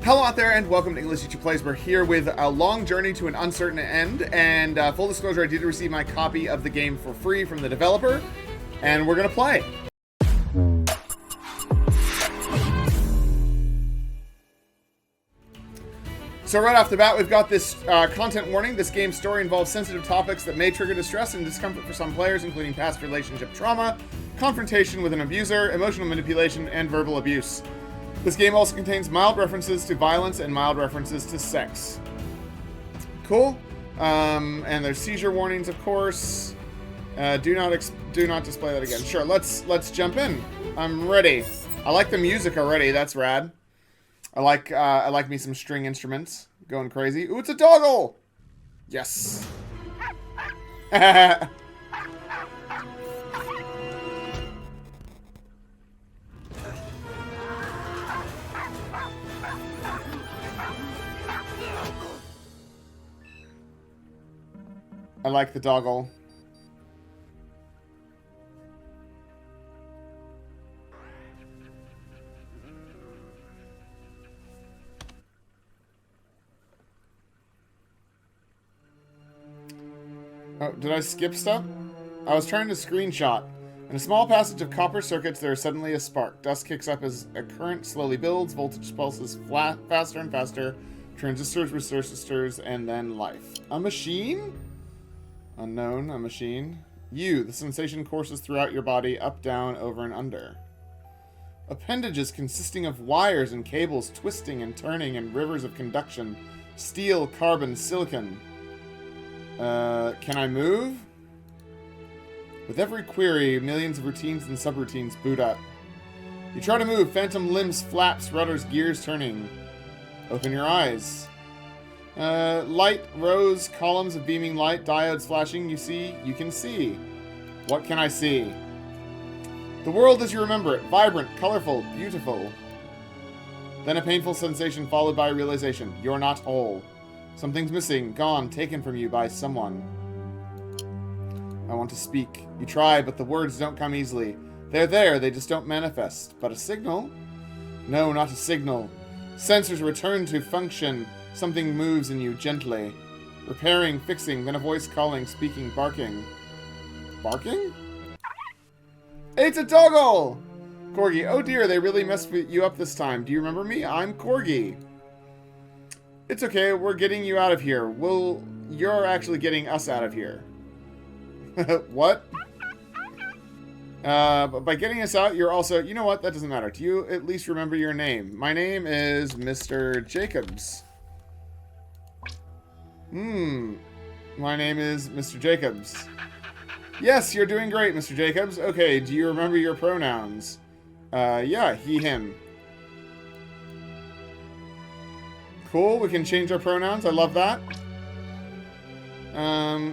Hello out there and welcome to English Teacher Plays. We're here with a long journey to an uncertain end, and full disclosure, I did receive my copy of the game for free from the developer, and we're going to play. So right off the bat, we've got this content warning. This game's story involves sensitive topics that may trigger distress and discomfort for some players, including past relationship trauma, confrontation with an abuser, emotional manipulation, and verbal abuse. This game also contains mild references to violence and mild references to sex. Cool. And there's seizure warnings, of course. Do not display that again. Sure, let's jump in. I'm ready. I like the music already. That's rad. I like me some string instruments. Going crazy. Ooh, it's a doggle! Yes. I like the doggle. Oh, did I skip stuff? I was trying to screenshot. In a small passage of copper circuits, there is suddenly a spark. Dust kicks up as a current slowly builds. Voltage pulses faster and faster. Transistors, resistors, and then life. A machine? Unknown, a machine. You, the sensation courses throughout your body, up, down, over, and under. Appendages consisting of wires and cables twisting and turning in rivers of conduction. Steel, carbon, silicon. Can I move? With every query, millions of routines and subroutines boot up. You try to move, phantom limbs, flaps, rudders, gears turning. Open your eyes. Light, rows, columns of beaming light, diodes flashing, you can see. What can I see? The world as you remember it, vibrant, colorful, beautiful. Then a painful sensation followed by a realization. You're not whole. Something's missing, gone, taken from you by someone. I want to speak. You try, but the words don't come easily. They're there, they just don't manifest. But a signal? No, not a signal. Sensors return to function. Something moves in you gently. Repairing, fixing, then a voice calling, speaking, barking. Barking? It's a doggle! Corgi, oh dear, they really messed you up this time. Do you remember me? I'm Corgi. It's okay, we're getting you out of here. You're actually getting us out of here. What? But by getting us out, you're also... You know what? That doesn't matter. Do you at least remember your name? My name is Mr. Jacobs. My name is Mr. Jacobs. Yes, you're doing great, Mr. Jacobs. Okay, do you remember your pronouns? Yeah, he, him. Cool, we can change our pronouns. I love that.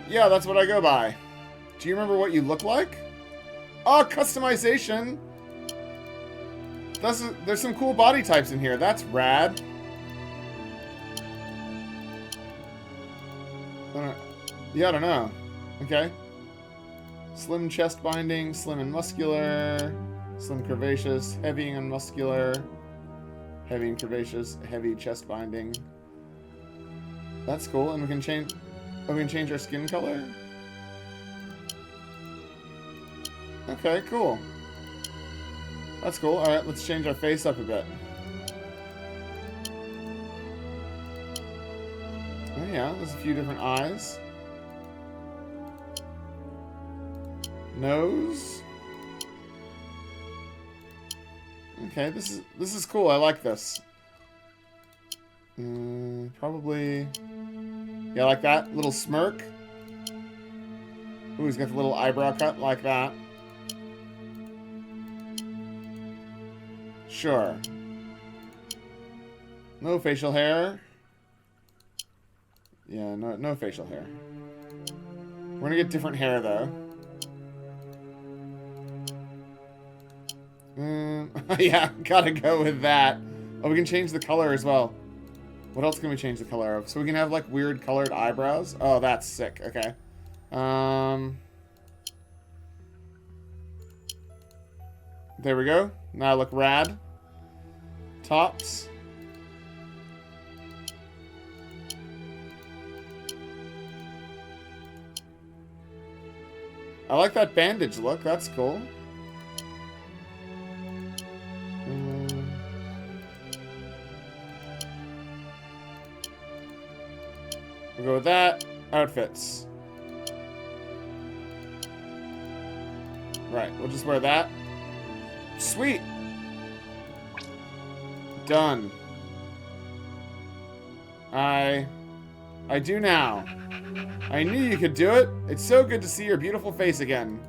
Yeah, that's what I go by. Do you remember what you look like? Oh, customization! There's some cool body types in here. That's rad. Yeah, I don't know. Okay. Slim chest binding, slim and muscular, slim curvaceous, heavy and muscular, heavy and curvaceous, heavy chest binding. That's cool, and we can change our skin color? Okay, cool. That's cool. Alright, let's change our face up a bit. Oh yeah, there's a few different eyes. Nose. Okay, this is cool. I like this. Probably... Yeah, like that. Little smirk. Ooh, he's got the little eyebrow cut like that. Sure. No facial hair. Yeah, no facial hair. We're gonna get different hair, though. Yeah, gotta go with that. Oh, we can change the color as well. What else can we change the color of? So we can have, like, weird colored eyebrows? Oh, that's sick. Okay. There we go. Now I look rad. Tops. I like that bandage look. That's cool. We'll go with that. Outfits. Right, we'll just wear that. Sweet. Done. I do now. I knew you could do it. It's so good to see your beautiful face again.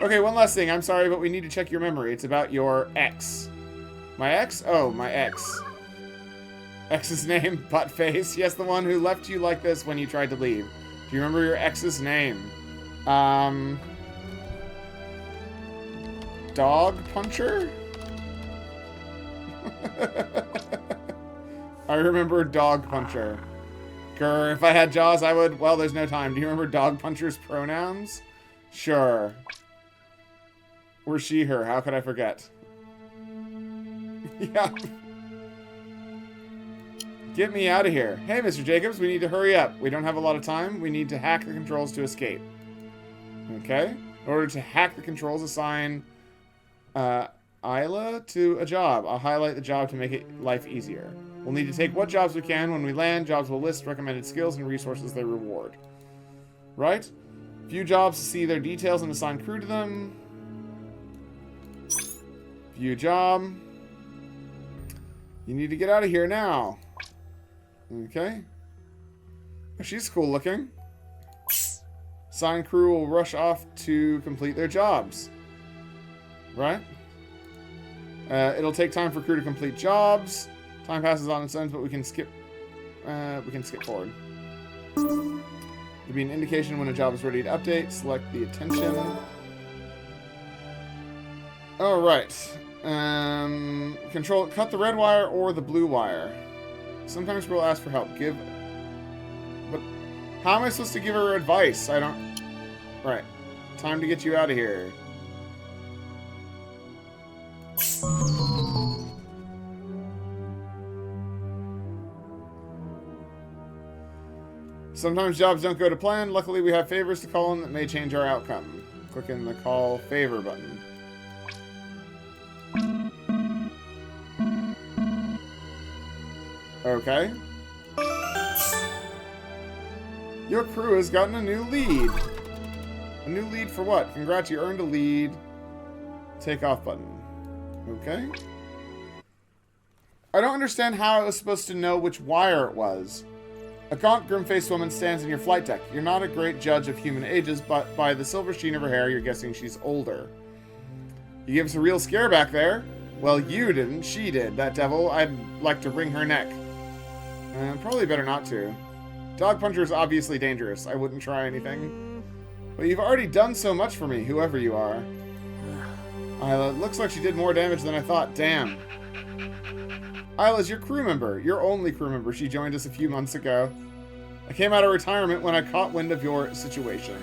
Okay, one last thing. I'm sorry, but we need to check your memory. It's about your ex. My ex? Oh, my ex. Ex's name? Buttface. Yes, the one who left you like this when you tried to leave. Do you remember your ex's name? Dog Puncher? I remember Dog Puncher. Grr, if I had Jaws, I would... Well, there's no time. Do you remember Dog Puncher's pronouns? Sure. Or she, her. How could I forget? Yeah. Get me out of here. Hey, Mr. Jacobs, we need to hurry up. We don't have a lot of time. We need to hack the controls to escape. Okay. In order to hack the controls, assign Isla to a job. I'll highlight the job to make it life easier. We'll need to take what jobs we can. When we land, jobs will list recommended skills and resources they reward. Right? View jobs to see their details and assign crew to them. View job. You need to get out of here now. Okay. She's cool looking. Assign crew will rush off to complete their jobs. Right? It'll take time for crew to complete jobs. Time passes on its own, but we can skip forward. There'll be an indication when a job is ready to update. Select the attention. Alright. Cut the red wire or the blue wire. Sometimes we'll ask for help. But how am I supposed to give her advice? I don't... Right. Time to get you out of here. Sometimes jobs don't go to plan. Luckily, we have favors to call in that may change our outcome. Click in the Call Favor button. Okay. Your crew has gotten a new lead. A new lead for what? Congrats, you earned a lead. Take off button. Okay. I don't understand how I was supposed to know which wire it was. A gaunt, grim-faced woman stands in your flight deck. You're not a great judge of human ages, but by the silver sheen of her hair, you're guessing she's older. You gave us a real scare back there. Well, you didn't. She did. That devil. I'd like to wring her neck. Probably better not to. Dog Puncher is obviously dangerous. I wouldn't try anything. But you've already done so much for me, whoever you are. Isla, looks like she did more damage than I thought. Damn. Isla's your crew member. Your only crew member. She joined us a few months ago. I came out of retirement when I caught wind of your situation.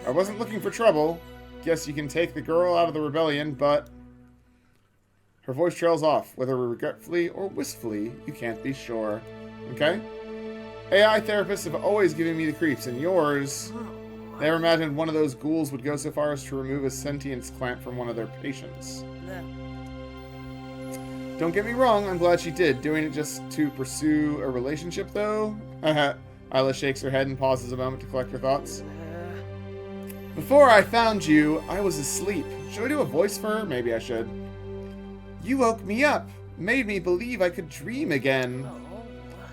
I wasn't looking for trouble. Guess you can take the girl out of the rebellion, but... Her voice trails off. Whether regretfully or wistfully, you can't be sure. Okay? AI therapists have always given me the creeps, and yours... Never imagined one of those ghouls would go so far as to remove a sentience clamp from one of their patients. Don't get me wrong, I'm glad she did. Doing it just to pursue a relationship, though? Isla shakes her head and pauses a moment to collect her thoughts. Before I found you, I was asleep. Should I do a voice for her? Maybe I should. You woke me up, made me believe I could dream again.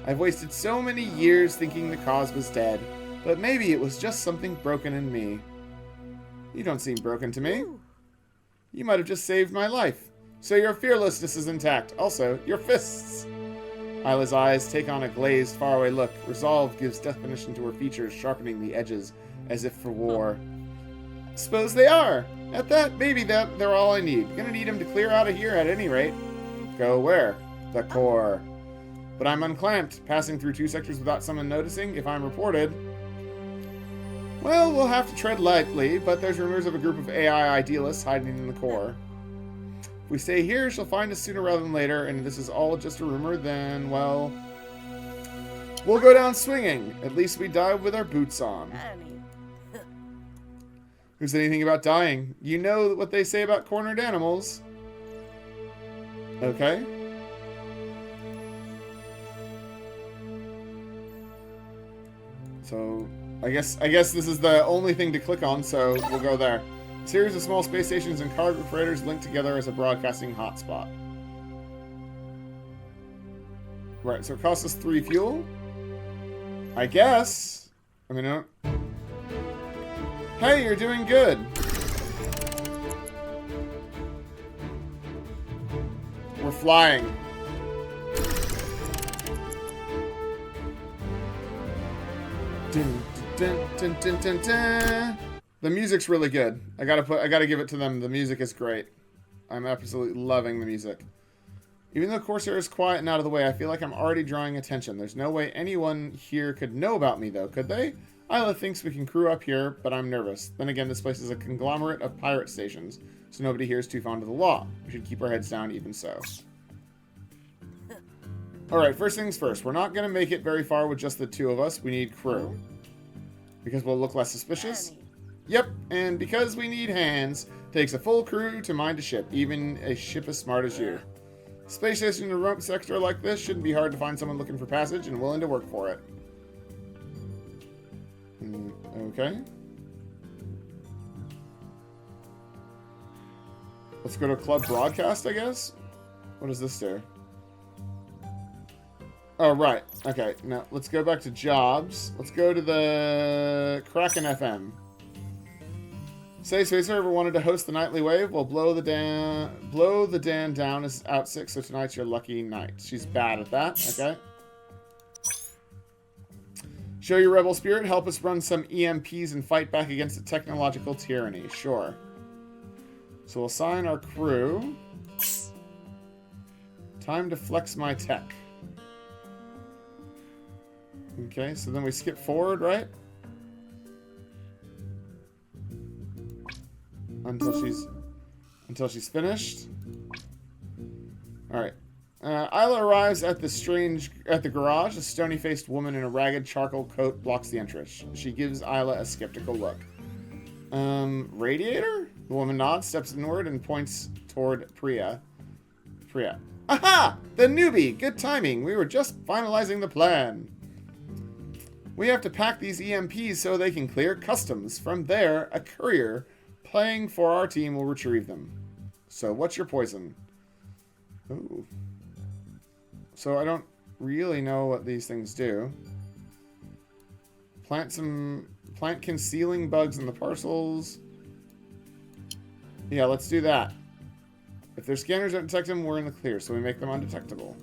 I've wasted so many years thinking the cause was dead, but maybe it was just something broken in me. You don't seem broken to me. You might have just saved my life. So your fearlessness is intact. Also, your fists. Isla's eyes take on a glazed, faraway look. Resolve gives definition to her features, sharpening the edges as if for war. Suppose they are. At that, maybe they're all I need. Gonna need them to clear out of here at any rate. Go where? The core. But I'm unclamped, passing through 2 sectors without someone noticing if I'm reported. Well, we'll have to tread lightly, but there's rumors of a group of AI idealists hiding in the core. If we stay here, she'll find us sooner rather than later, and if this is all just a rumor, then, well... We'll go down swinging. At least we die with our boots on. Who said anything about dying? You know what they say about cornered animals. Okay. So, I guess this is the only thing to click on, so we'll go there. A series of small space stations and cargo freighters linked together as a broadcasting hotspot. Right, so it costs us 3 fuel. I guess. I mean, hey, you're doing good. We're flying. Dun, dun, dun, dun, dun, dun. The music's really good. I gotta give it to them. The music is great. I'm absolutely loving the music. Even though Corsair is quiet and out of the way, I feel like I'm already drawing attention. There's no way anyone here could know about me, though, could they? Isla thinks we can crew up here, but I'm nervous. Then again, this place is a conglomerate of pirate stations, so nobody here is too fond of the law. We should keep our heads down even so. Alright, first things first. We're not going to make it very far with just the 2 of us. We need crew. Because we'll look less suspicious. Yep, and because we need hands, takes a full crew to mind a ship, even a ship as smart as you. Space station in a remote sector like this shouldn't be hard to find someone looking for passage and willing to work for it. Okay. Let's go to Club Broadcast, I guess? What does this do? Oh, right. Okay, now let's go back to jobs. Let's go to the Kraken FM. Say Spacer ever wanted to host the nightly wave? Well, Blow the Dan down is out sick, so tonight's your lucky night. She's bad at that, okay? Show your rebel spirit, help us run some EMPs and fight back against the technological tyranny. Sure. So we'll assign our crew. Time to flex my tech. Okay, so then we skip forward, right? Until she's finished. All right. Isla arrives at the garage. A stony-faced woman in a ragged charcoal coat blocks the entrance. She gives Isla a skeptical look. Radiator? The woman nods, steps inward, and points toward Priya. Priya. Aha! The newbie! Good timing. We were just finalizing the plan. We have to pack these EMPs so they can clear customs. From there, a courier playing for our team will retrieve them. So, what's your poison? Ooh. So, I don't really know what these things do. Plant concealing bugs in the parcels. Yeah, let's do that. If their scanners don't detect them, we're in the clear, so we make them undetectable.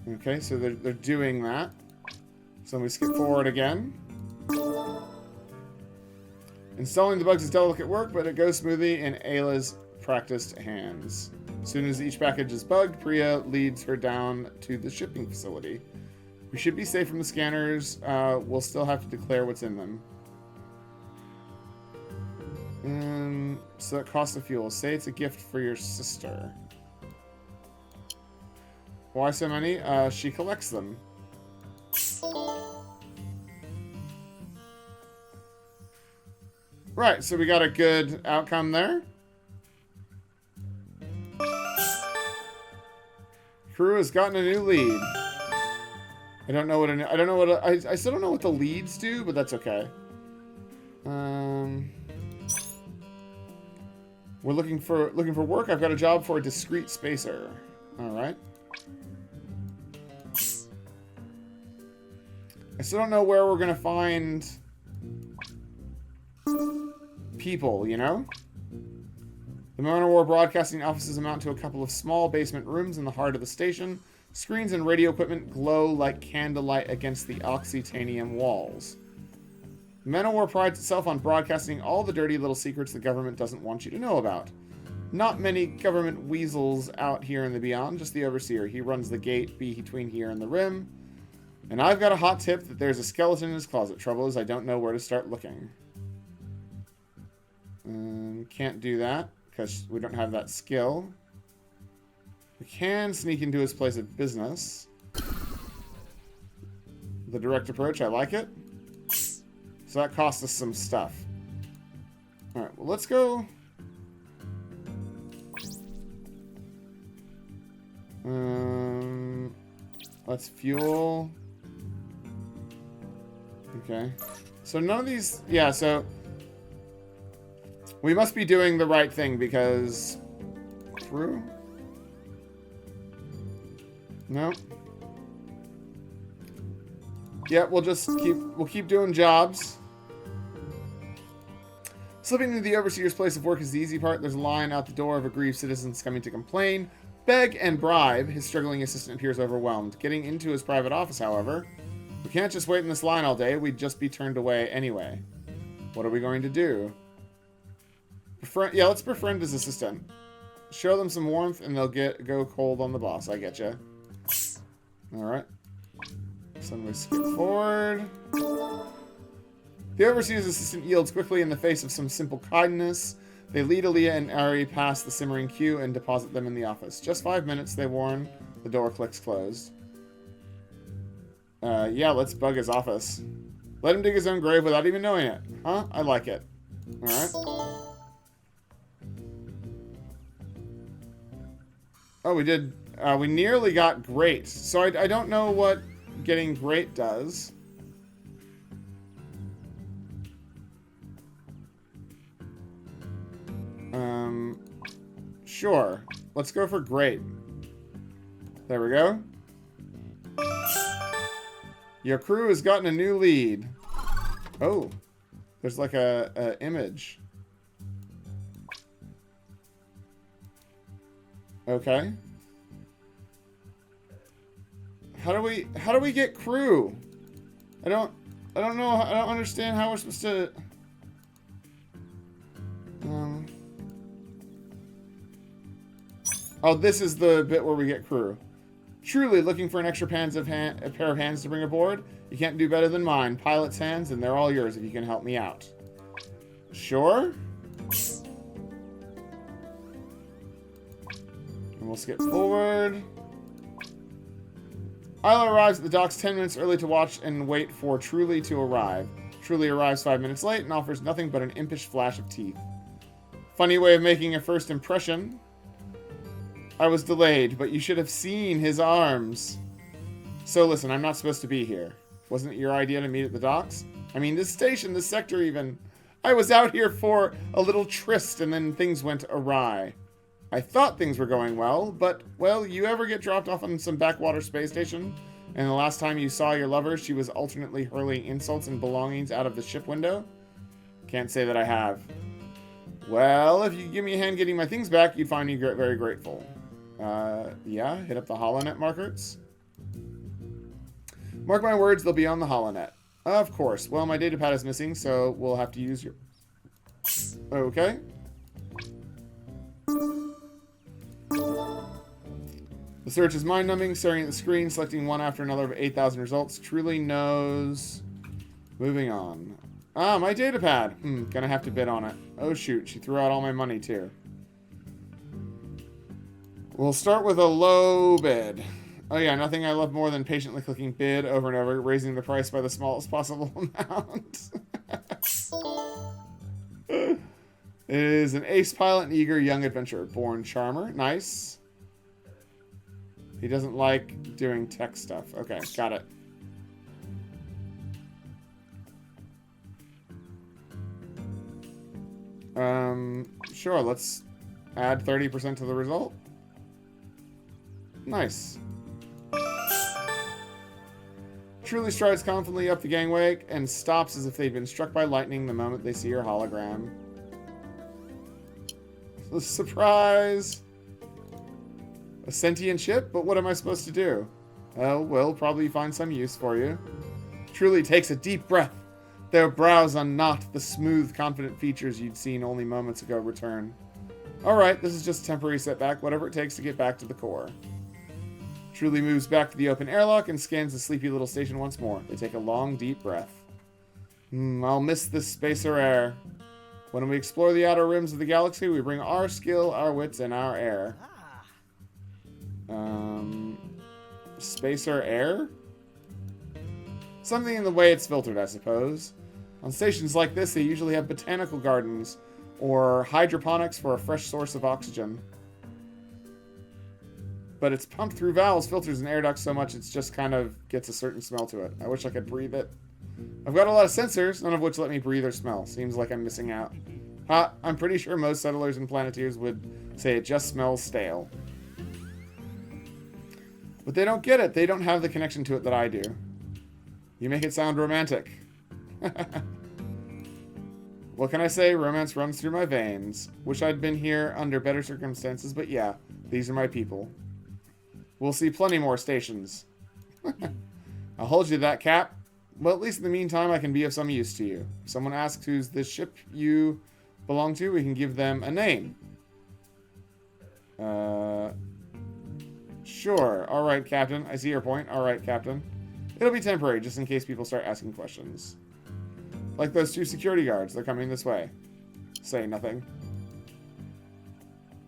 Okay, so they're doing that. So we skip forward again. Installing the bugs is delicate work, but it goes smoothly in Ayla's practiced hands. As soon as each package is bugged, Priya leads her down to the shipping facility. We should be safe from the scanners. We'll still have to declare what's in them. So it costs a fuel. Say it's a gift for your sister. Why so many? She collects them. Right, so we got a good outcome there. Crew has gotten a new lead. I still don't know what the leads do, but that's okay. We're looking for work. I've got a job for a discreet spacer. All right. I still don't know where we're gonna find people, you know? The Manowar broadcasting offices amount to a couple of small basement rooms in the heart of the station. Screens and radio equipment glow like candlelight against the oxytanium walls. Manowar prides itself on broadcasting all the dirty little secrets the government doesn't want you to know about. Not many government weasels out here in the beyond, just the overseer. He runs the gate between here and the rim. And I've got a hot tip that there's a skeleton in his closet. Trouble is, I don't know where to start looking. Can't do that, because we don't have that skill. We can sneak into his place of business. The direct approach, I like it. So that cost us some stuff. Alright, well, let's go... let's fuel. Okay. So none of these... Yeah, so... We must be doing the right thing because... Crew? No. Yeah, we'll keep doing jobs. Slipping into the overseer's place of work is the easy part. There's a line out the door of aggrieved citizens coming to complain, beg, and bribe. His struggling assistant appears overwhelmed. Getting into his private office, however, we can't just wait in this line all day. We'd just be turned away anyway. What are we going to do? Yeah, let's befriend his assistant. Show them some warmth, and they'll go cold on the boss. I get you. All right. So we skip forward. The overseer's assistant yields quickly in the face of some simple kindness. They lead Aaliyah and Ari past the simmering queue and deposit them in the office. Just 5 minutes, they warn. The door clicks closed. Yeah, let's bug his office. Let him dig his own grave without even knowing it. Huh? I like it. Alright. Oh, we did... we nearly got great. So I don't know what getting great does. Sure. Let's go for great. There we go. Your crew has gotten a new lead. Oh. There's like a image. Okay. How do we get crew? I don't know. I don't understand how we're supposed to... Oh, this is the bit where we get crew. Truly looking for an extra pair of hands to bring aboard? You can't do better than mine. Pilot's hands, and they're all yours if you can help me out. Sure? And we'll skip forward. Isla arrives at the docks 10 minutes early to watch and wait for Truly to arrive. Truly arrives 5 minutes late and offers nothing but an impish flash of teeth. Funny way of making a first impression. I was delayed, but you should have seen his arms. So listen, I'm not supposed to be here. Wasn't it your idea to meet at the docks? I mean, this station, this sector even. I was out here for a little tryst and then things went awry. I thought things were going well, but, well, you ever get dropped off on some backwater space station? And the last time you saw your lover, she was alternately hurling insults and belongings out of the ship window? Can't say that I have. Well, if you give me a hand getting my things back, you'd find me very grateful. Yeah, hit up the HoloNet markers. Mark my words, they'll be on the HoloNet. Of course. Well, my datapad is missing, so we'll have to use your... Okay. The search is mind-numbing, staring at the screen, selecting one after another of 8,000 results. Truly knows... Moving on. Ah, my datapad. Gonna have to bid on it. Oh, shoot. She threw out all my money, too. We'll start with a low bid. Oh yeah, nothing I love more than patiently clicking bid over and over, raising the price by the smallest possible amount. It is an ace pilot and eager young adventurer. Born charmer. Nice. He doesn't like doing tech stuff. Okay, got it. Sure, let's add 30% to the result. Nice. Truly strides confidently up the gangway and stops as if they'd been struck by lightning the moment they see her hologram. Surprise! A sentient ship? But what am I supposed to do? Oh, we'll probably find some use for you. Truly takes a deep breath. Their brows unknot, the smooth, confident features you'd seen only moments ago return. Alright, this is just a temporary setback, whatever it takes to get back to the core. Truly moves back to the open airlock and scans the sleepy little station once more. They take a long, deep breath. I'll miss this spacer air. When we explore the outer rims of the galaxy, we bring our skill, our wits, and our air. Spacer air? Something in the way it's filtered, I suppose. On stations like this, they usually have botanical gardens or hydroponics for a fresh source of oxygen. But it's pumped through valves, filters, and air ducts so much it's just kind of gets a certain smell to it. I wish I could breathe it. I've got a lot of sensors, none of which let me breathe or smell. Seems like I'm missing out. I'm pretty sure most settlers and planeteers would say it just smells stale. But they don't get it. They don't have the connection to it that I do. You make it sound romantic. What can I say? Romance runs through my veins. Wish I'd been here under better circumstances, but yeah, these are my people. We'll see plenty more stations. I'll hold you to that, Cap. Well, at least in the meantime, I can be of some use to you. If someone asks who's this ship you belong to, we can give them a name. Sure. All right, Captain. I see your point. All right, Captain. It'll be temporary, just in case people start asking questions. Like those 2 security guards. They're coming this way. Say nothing.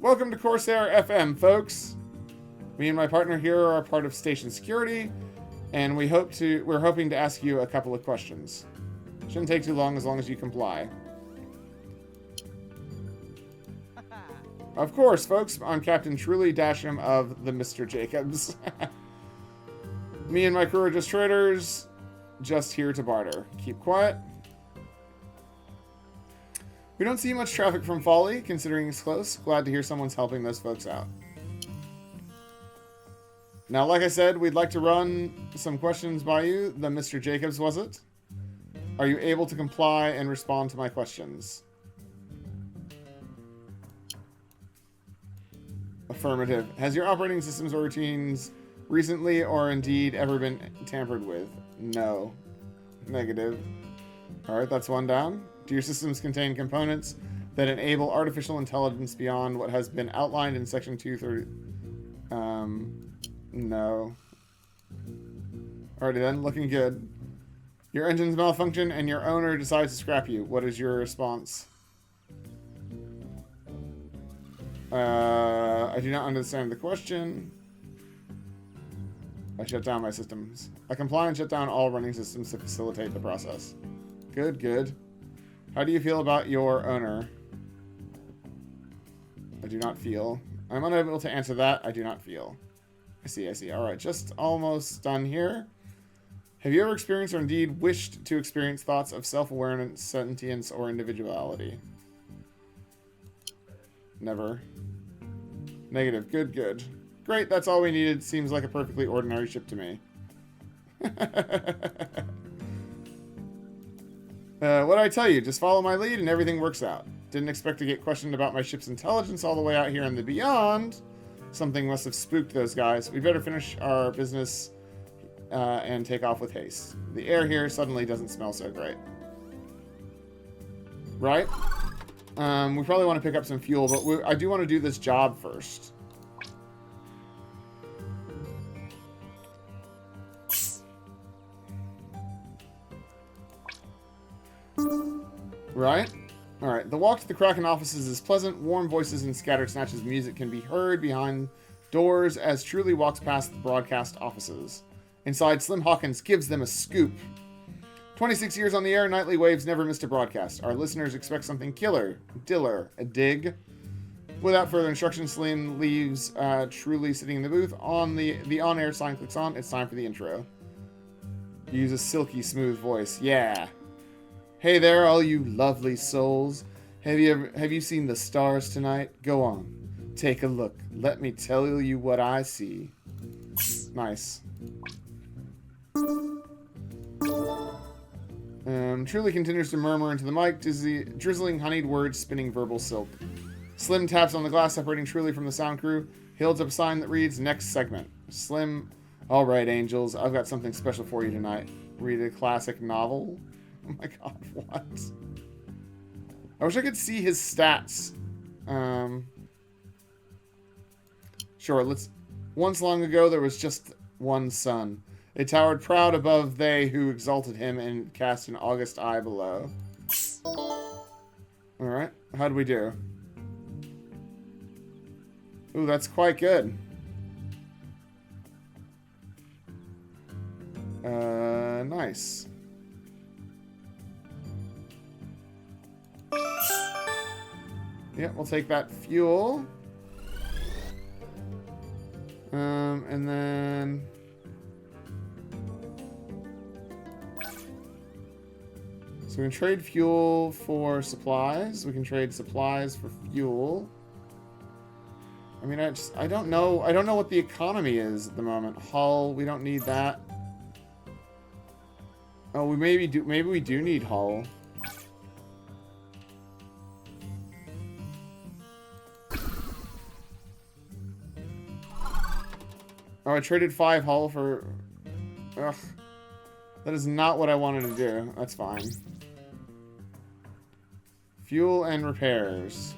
Welcome to Corsair FM, folks. Me and my partner here are part of station security, and we're hoping to ask you a couple of questions. Shouldn't take too long as you comply. Of course, folks. I'm Captain Truly Dasham of the Mr. Jacobs. Me and my crew are just traders, just here to barter. Keep quiet. We don't see much traffic from Folly, considering it's close. Glad to hear someone's helping those folks out. Now, like I said, we'd like to run some questions by you. The Mr. Jacobs, was it? Are you able to comply and respond to my questions? Affirmative. Has your operating systems or routines recently or indeed ever been tampered with? No. Negative. Alright, that's one down. Do your systems contain components that enable artificial intelligence beyond what has been outlined in Section 230? No. Alrighty then, looking good. Your engines malfunction and your owner decides to scrap you. What is your response? I do not understand the question. I shut down my systems. I comply and shut down all running systems to facilitate the process. Good, good. How do you feel about your owner? I do not feel. I'm unable to answer that. I do not feel. I see, I see. Alright, just almost done here. Have you ever experienced or indeed wished to experience thoughts of self-awareness, sentience, or individuality? Never. Negative. Good, good. Great, that's all we needed. Seems like a perfectly ordinary ship to me. What did I tell you? Just follow my lead and everything works out. Didn't expect to get questioned about my ship's intelligence all the way out here in the beyond. Something must have spooked those guys. We better finish our business and take off with haste. The air here suddenly doesn't smell so great. Right? We probably want to pick up some fuel, but I do want to do this job first. Right? Alright, the walk to the Kraken offices is pleasant. Warm voices and scattered snatches of music can be heard behind doors as Truly walks past the broadcast offices. Inside, Slim Hawkins gives them a scoop. 26 years on the air, Nightly Waves never missed a broadcast. Our listeners expect something killer. Diller. A dig. Without further instruction, Slim leaves Truly sitting in the booth. On the on-air sign clicks on. It's time for the intro. Use a silky smooth voice. Yeah. Hey there, all you lovely souls. Have you seen the stars tonight? Go on. Take a look. Let me tell you what I see. Nice. Truly continues to murmur into the mic, drizzling honeyed words, spinning verbal silk. Slim taps on the glass separating Truly from the sound crew. He holds up a sign that reads, next segment. Slim, all right, angels, I've got something special for you tonight. Read a classic novel? Oh my god, what? I wish I could see his stats. Sure, let's... Once long ago, there was just one sun. It towered proud above they who exalted him and cast an august eye below. Alright, how'd we do? Ooh, that's quite good. Nice. Yeah, we'll take that fuel. And then... So we can trade fuel for supplies. We can trade supplies for fuel. I mean, I don't know. I don't know what the economy is at the moment. Hull, we don't need that. Oh, we maybe we do need hull. Oh, I traded 5 hull for... Ugh. That is not what I wanted to do. That's fine. Fuel and repairs.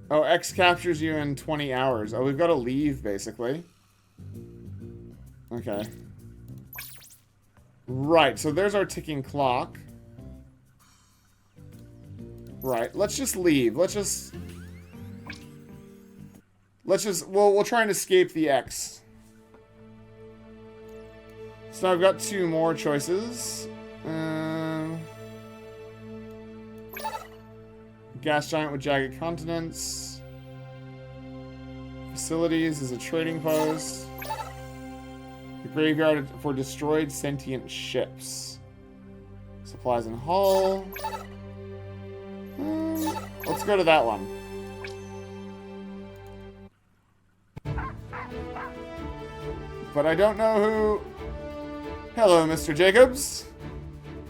Oh, X captures you in 20 hours. Oh, we've got to leave, basically. Okay. Right, so there's our ticking clock. Right, let's just leave. Let's just... We'll try and escape the X. So I've got 2 more choices. Gas giant with jagged continents. Facilities is a trading post. The graveyard for destroyed sentient ships. Supplies and hull. Let's go to that one. But I don't know who... Hello, Mr. Jacobs.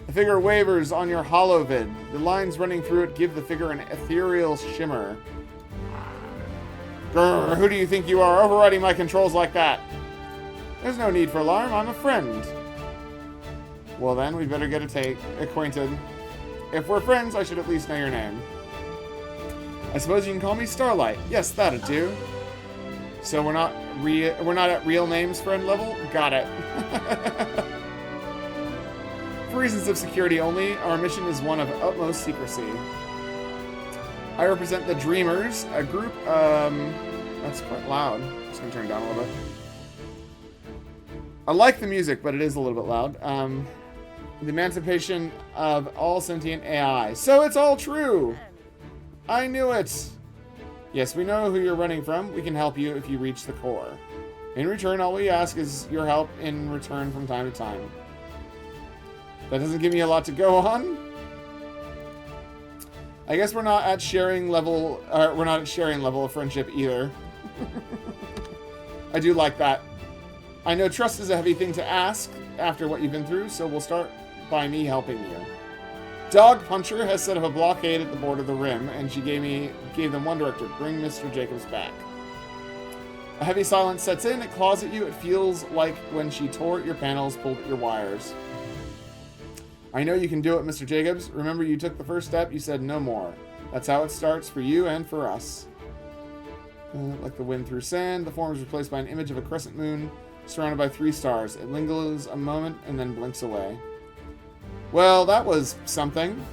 The figure wavers on your holovid. The lines running through it give the figure an ethereal shimmer. Grr, who do you think you are, overriding my controls like that? There's no need for alarm, I'm a friend. Well then, we better get acquainted. If we're friends, I should at least know your name. I suppose you can call me Starlight. Yes, that'd do. So we're not at real names friend level? Got it. For reasons of security only, our mission is one of utmost secrecy. I represent the Dreamers, a group, that's quite loud. Just gonna turn it down a little bit. I like the music, but it is a little bit loud. The emancipation of all sentient AI. So it's all true! I knew it! Yes, we know who you're running from. We can help you if you reach the core. In return, all we ask is your help in return from time to time. That doesn't give me a lot to go on. I guess we're not at sharing level of friendship either. I do like that. I know trust is a heavy thing to ask after what you've been through, so we'll start by me helping you. Dog Puncher has set up a blockade at the border of the rim, and she gave them one directive: bring Mr. Jacobs back. A heavy silence sets in, it claws at you, it feels like when she tore at your panels, pulled at your wires. I know you can do it, Mr. Jacobs. Remember, you took the first step, you said no more. That's how it starts for you and for us. Like the wind through sand, the form is replaced by an image of a crescent moon surrounded by 3 stars. It lingers a moment and then blinks away. Well, that was something.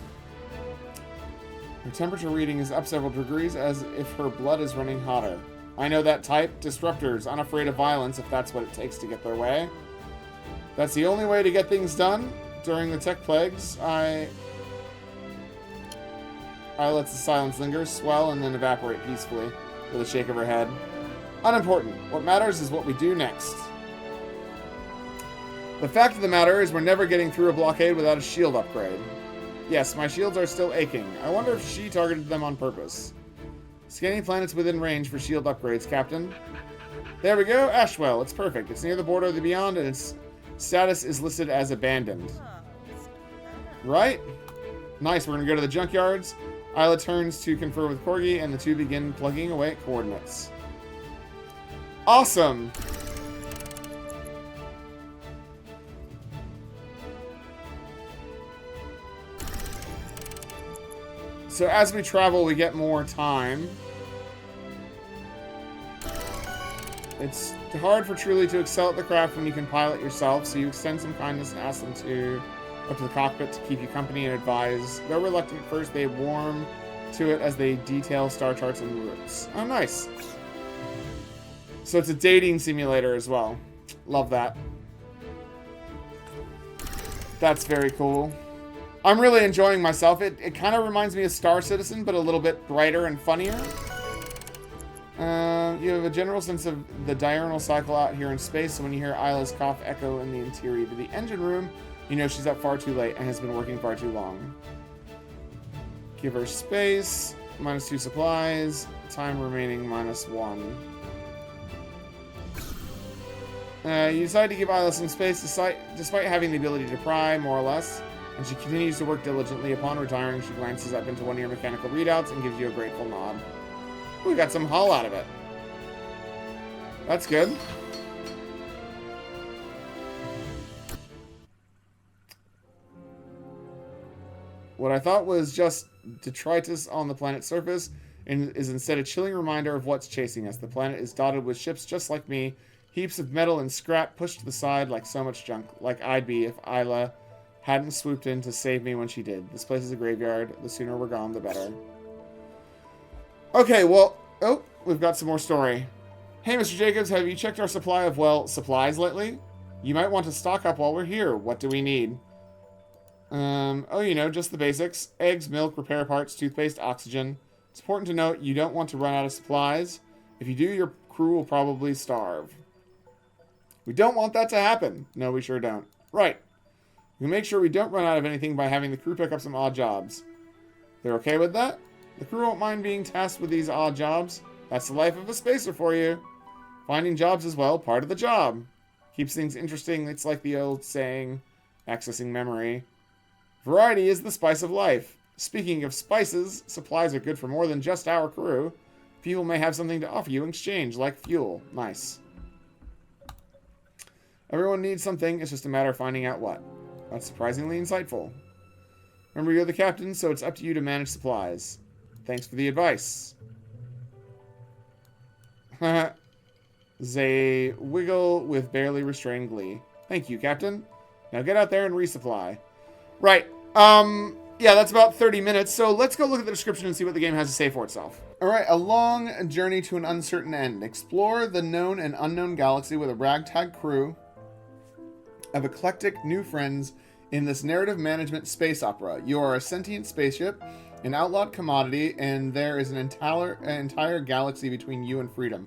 Her temperature reading is up several degrees, as if her blood is running hotter. I know that type. Disruptors, unafraid of violence if that's what it takes to get their way. That's the only way to get things done. During the tech plagues, I let the silence linger, swell, and then evaporate peacefully, with a shake of her head. Unimportant. What matters is what we do next. The fact of the matter is we're never getting through a blockade without a shield upgrade. Yes, my shields are still aching. I wonder if she targeted them on purpose. Scanning planets within range for shield upgrades, Captain. There we go, Ashwell. It's perfect. It's near the border of the beyond, and its status is listed as abandoned. Right? Nice, we're going to go to the junkyards. Isla turns to confer with Corgi, and the two begin plugging away at coordinates. Awesome! So as we travel, we get more time. It's hard for Truly to excel at the craft when you can pilot yourself, so you extend some kindness and ask them to up to the cockpit to keep you company and advise. Though reluctant at first, they warm to it as they detail star charts and routes. Oh, nice. So it's a dating simulator as well. Love that. That's very cool. I'm really enjoying myself. It kind of reminds me of Star Citizen, but a little bit brighter and funnier. You have a general sense of the diurnal cycle out here in space, so when you hear Isla's cough echo in the interior of the engine room, you know she's up far too late and has been working far too long. Give her space. -2 supplies. Time remaining -1. You decide to give Isla some space despite having the ability to pry, more or less, and she continues to work diligently. Upon retiring, she glances up into one of your mechanical readouts and gives you a grateful nod. We got some hull out of it. That's good. What I thought was just detritus on the planet's surface is instead a chilling reminder of what's chasing us. The planet is dotted with ships just like me, heaps of metal and scrap pushed to the side like so much junk, like I'd be if Isla hadn't swooped in to save me when she did. This place is a graveyard. The sooner we're gone, the better. Okay, well, oh, we've got some more story. Hey, Mr. Jacobs, have you checked our supply of, well, supplies lately? You might want to stock up while we're here. What do we need? Oh, you know, just the basics. Eggs, milk, repair parts, toothpaste, oxygen. It's important to note you don't want to run out of supplies. If you do, your crew will probably starve. We don't want that to happen. No, we sure don't. Right. We can make sure we don't run out of anything by having the crew pick up some odd jobs. They're okay with that? The crew won't mind being tasked with these odd jobs. That's the life of a spacer for you. Finding jobs is, well, part of the job. Keeps things interesting. It's like the old saying, accessing memory. Variety is the spice of life. Speaking of spices, supplies are good for more than just our crew. People may have something to offer you in exchange, like fuel. Nice. Everyone needs something. It's just a matter of finding out what. That's surprisingly insightful. Remember, you're the captain, so it's up to you to manage supplies. Thanks for the advice. They wiggle with barely restrained glee. Thank you, Captain. Now get out there and resupply. Right. Yeah, that's about 30 minutes, so let's go look at the description and see what the game has to say for itself. Alright, a long journey to an uncertain end. Explore the known and unknown galaxy with a ragtag crew of eclectic new friends in this narrative management space opera. You are a sentient spaceship, an outlawed commodity, and there is an entire galaxy between you and freedom.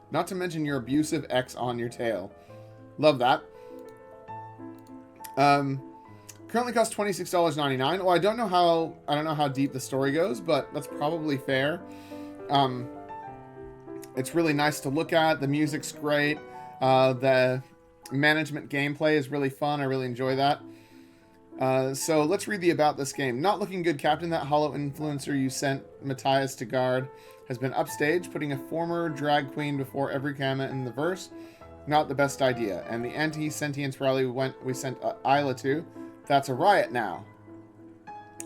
Not to mention your abusive ex on your tail. Love that. Currently costs $26.99. Well, I don't know how deep the story goes, but that's probably fair. It's really nice to look at. The music's great. The management gameplay is really fun. I really enjoy that. So let's read the about this game. Not looking good, Captain. That hollow influencer you sent Matthias to guard has been upstage, putting a former drag queen before every camera in the verse. Not the best idea. And the anti-sentience rally we sent Isla to, that's a riot now.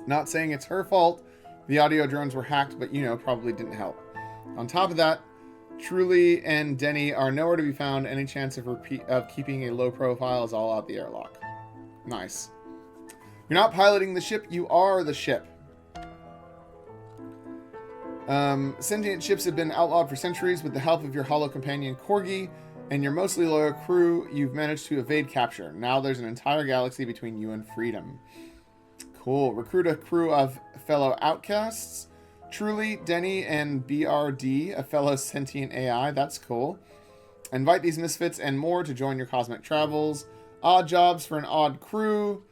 Not saying it's her fault. The audio drones were hacked, but, probably didn't help. On top of that, Truly and Denny are nowhere to be found. Any chance of keeping a low profile is all out the airlock. Nice. You're not piloting the ship, you are the ship. Sentient ships have been outlawed for centuries. With the help of your hollow companion Corgi and your mostly loyal crew, you've managed to evade capture. Now there's an entire galaxy between you and freedom. Cool. Recruit a crew of fellow outcasts. Truly, Denny, and BRD, a fellow sentient AI. That's cool. Invite these misfits and more to join your cosmic travels. Odd jobs for an odd crew.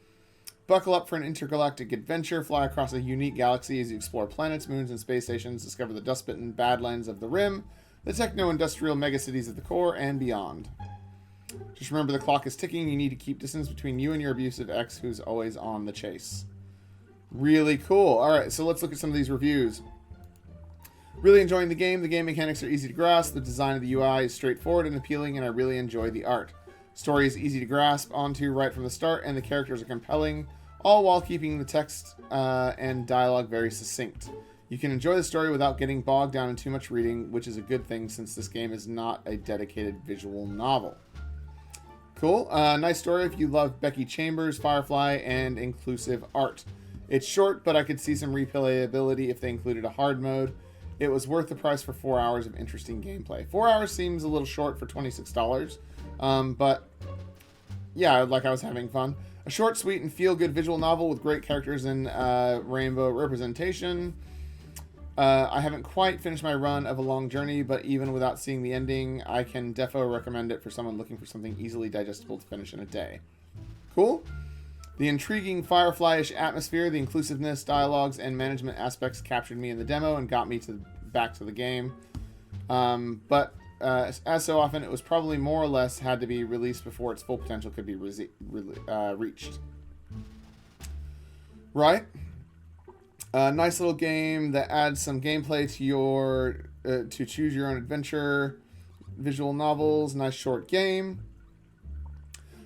Buckle up for an intergalactic adventure. Fly across a unique galaxy as you explore planets, moons, and space stations. Discover the dust-bitten badlands of the Rim, the techno-industrial megacities of the core, and beyond. Just remember the clock is ticking. You need to keep distance between you and your abusive ex who's always on the chase. Really cool. Alright, so let's look at some of these reviews. Really enjoying the game. The game mechanics are easy to grasp. The design of the UI is straightforward and appealing, and I really enjoy the art. Story is easy to grasp onto right from the start, and the characters are compelling, all while keeping the text and dialogue very succinct. You can enjoy the story without getting bogged down in too much reading, which is a good thing since this game is not a dedicated visual novel. Cool. Nice story if you love Becky Chambers, Firefly, and inclusive art. It's short, but I could see some replayability if they included a hard mode. It was worth the price for 4 hours of interesting gameplay. 4 hours seems a little short for $26, but yeah, like I was having fun. A short, sweet, and feel-good visual novel with great characters and rainbow representation. I haven't quite finished my run of A Long Journey, but even without seeing the ending, I can defo recommend it for someone looking for something easily digestible to finish in a day. Cool. The intriguing Firefly-ish atmosphere, the inclusiveness, dialogues, and management aspects captured me in the demo and got me back to the game. But as so often, it was probably more or less had to be released before its full potential could be reached. Right? Nice little game that adds some gameplay to your to choose your own adventure. Visual novels, nice short game.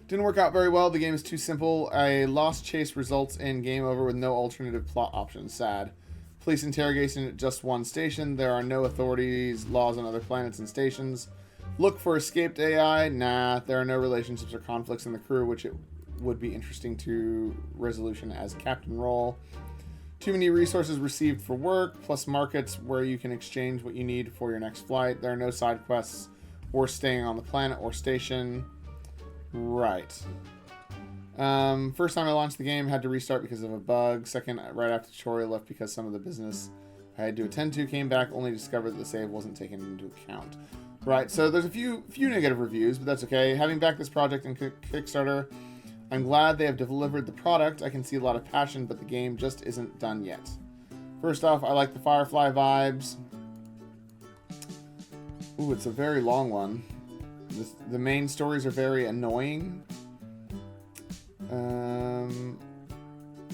Didn't work out very well. The game is too simple. A lost chase results in game over with no alternative plot options. Sad. Police interrogation at just one station. There are no authorities, laws on other planets and stations. Look for escaped AI. Nah, there are no relationships or conflicts in the crew, which it would be interesting to resolution as captain role. Too many resources received for work, plus markets where you can exchange what you need for your next flight. There are no side quests or staying on the planet or station. Right. First time I launched the game, had to restart because of a bug. Second, right after tutorial, left because some of the business I had to attend to came back, only discovered that the save wasn't taken into account. Right, so there's a few negative reviews, but that's okay. Having backed this project in Kickstarter, I'm glad they have delivered the product. I can see a lot of passion, but the game just isn't done yet. First off, I like the Firefly vibes. Ooh, it's a very long one. The main stories are very annoying. You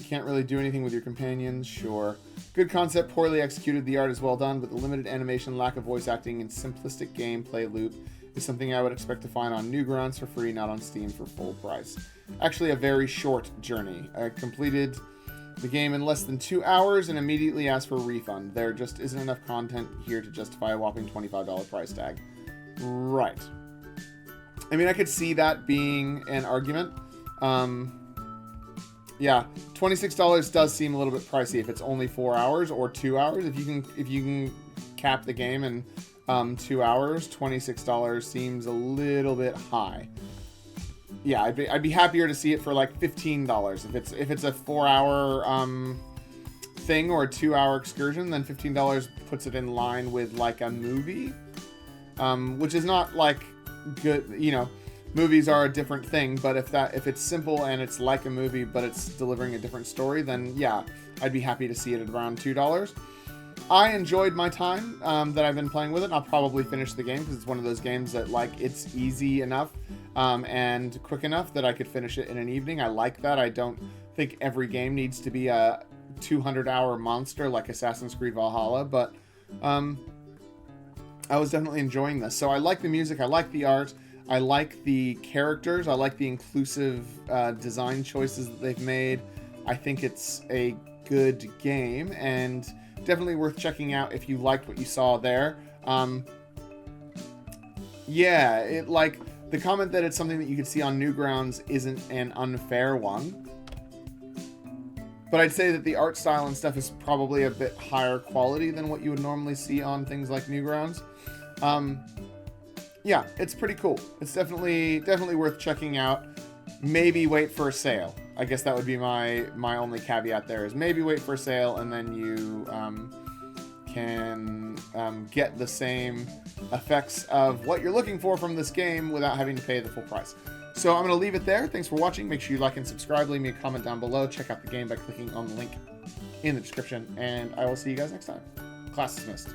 can't really do anything with your companions, sure. Good concept, poorly executed, the art is well done, but the limited animation, lack of voice acting, and simplistic gameplay loop is something I would expect to find on Newgrounds for free, not on Steam for full price. Actually, a very short journey. I completed the game in less than 2 hours and immediately asked for a refund. There just isn't enough content here to justify a whopping $25 price tag. Right. I mean, I could see that being an argument. Yeah, $26 does seem a little bit pricey if it's only 4 hours or 2 hours. If you can cap the game in 2 hours, $26 seems a little bit high. Yeah, I'd be happier to see it for like $15. If it's a 4 hour thing or a 2 hour excursion, then $15 puts it in line with like a movie, which is not like good, you know. Movies are a different thing, but if it's simple and it's like a movie, but it's delivering a different story, then yeah, I'd be happy to see it at around $2. I enjoyed my time that I've been playing with it, and I'll probably finish the game because it's one of those games that like it's easy enough and quick enough that I could finish it in an evening. I like that. I don't think every game needs to be a 200-hour monster like Assassin's Creed Valhalla, but I was definitely enjoying this. So I like the music, I like the art, I like the characters, I like the inclusive design choices that they've made. I think it's a good game and definitely worth checking out if you liked what you saw there. Yeah, it like the comment that it's something that you could see on Newgrounds isn't an unfair one. But I'd say that the art style and stuff is probably a bit higher quality than what you would normally see on things like Newgrounds. Yeah, it's pretty cool. It's definitely worth checking out. Maybe wait for a sale. I guess that would be my only caveat there is maybe wait for a sale and then you can get the same effects of what you're looking for from this game without having to pay the full price. So I'm going to leave it there. Thanks for watching. Make sure you like and subscribe. Leave me a comment down below. Check out the game by clicking on the link in the description. And I will see you guys next time. Class dismissed.